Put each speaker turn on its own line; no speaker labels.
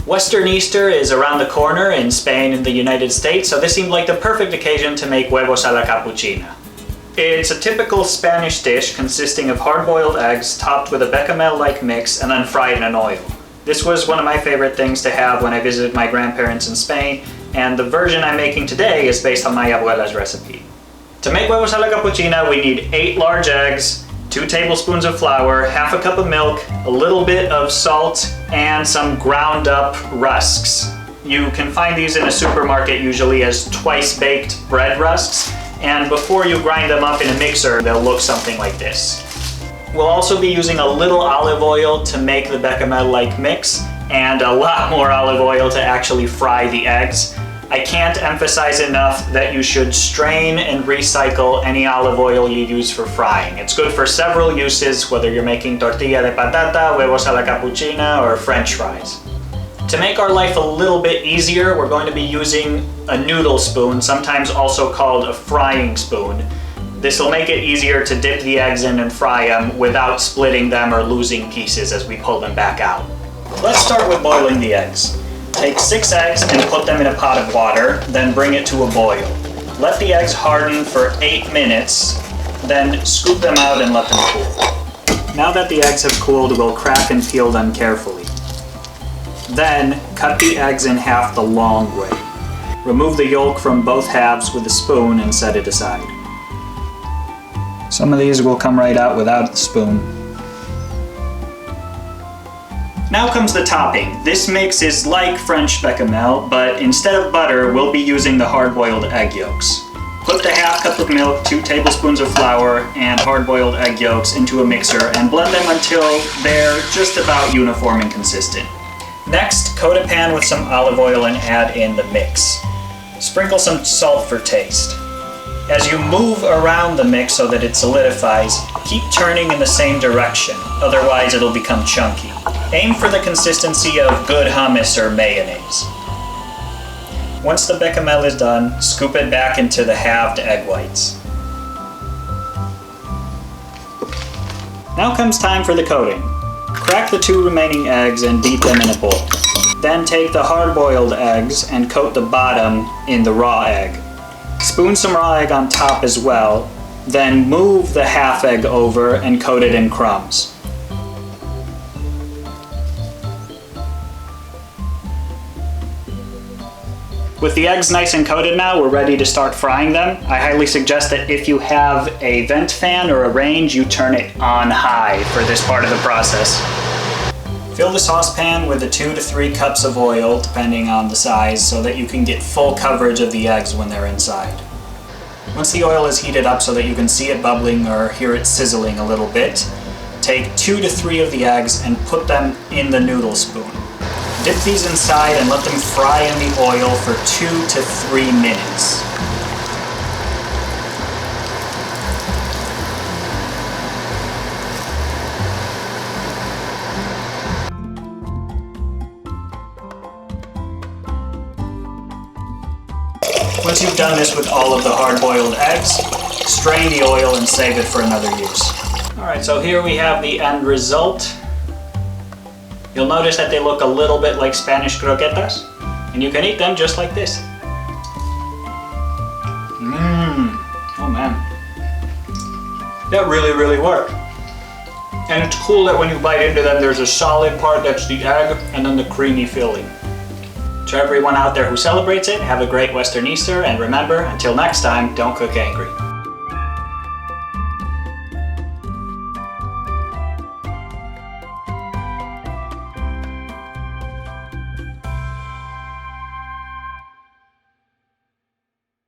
Western Easter is around the corner in Spain and the United States, so this seemed like the perfect occasion to make huevos a la capuchina. It's a typical Spanish dish consisting of hard-boiled eggs topped with a bechamel-like mix and then fried in oil. This was one of my favorite things to have when I visited my grandparents in Spain, and the version I'm making today is based on my Abuela's recipe. To make huevos a la capuchina, we need 8 large eggs, 2 tablespoons of flour, half a cup of milk, a little bit of salt, and some ground up rusks. You can find these in a supermarket usually as twice-baked bread rusks, and before you grind them up in a mixer, they'll look something like this. We'll also be using a little olive oil to make the bechamel-like mix, and a lot more olive oil to actually fry the eggs. I can't emphasize enough that you should strain and recycle any olive oil you use for frying. It's good for several uses, whether you're making tortilla de patata, huevos a la capuchina, or French fries. To make our life a little bit easier, we're going to be using a noodle spoon, sometimes also called a frying spoon. This will make it easier to dip the eggs in and fry them without splitting them or losing pieces as we pull them back out. Let's start with boiling the eggs. Take 6 eggs and put them in a pot of water, then bring it to a boil. Let the eggs harden for 8 minutes, then scoop them out and let them cool. Now that the eggs have cooled, we'll crack and peel them carefully. Then, cut the eggs in half the long way. Remove the yolk from both halves with a spoon and set it aside. Some of these will come right out without the spoon. Now comes the topping. This mix is like French bechamel, but instead of butter, we'll be using the hard-boiled egg yolks. Put the half cup of milk, 2 tablespoons of flour, and hard-boiled egg yolks into a mixer and blend them until they're just about uniform and consistent. Next, coat a pan with some olive oil and add in the mix. Sprinkle some salt for taste. As you move around the mix so that it solidifies, keep turning in the same direction, otherwise it'll become chunky. Aim for the consistency of good hummus or mayonnaise. Once the bechamel is done, scoop it back into the halved egg whites. Now comes time for the coating. Crack the 2 remaining eggs and beat them in a bowl. Then take the hard-boiled eggs and coat the bottom in the raw egg. Spoon some raw egg on top as well, then move the half egg over and coat it in crumbs. With the eggs nice and coated now, we're ready to start frying them. I highly suggest that if you have a vent fan or a range, you turn it on high for this part of the process. Fill the saucepan with 2 to 3 cups of oil, depending on the size, so that you can get full coverage of the eggs when they're inside. Once the oil is heated up so that you can see it bubbling or hear it sizzling a little bit, take 2 to 3 of the eggs and put them in the noodle spoon. Dip these inside and let them fry in the oil for 2 to 3 minutes. Once you've done this with all of the hard-boiled eggs, strain the oil and save it for another use. Alright, so here we have the end result. You'll notice that they look a little bit like Spanish croquetas, and you can eat them just like this. Oh man. That really worked. And it's cool that when you bite into them, there's a solid part that's the egg, and then the creamy filling. To everyone out there who celebrates it, have a great Western Easter, and remember, until next time, don't cook angry.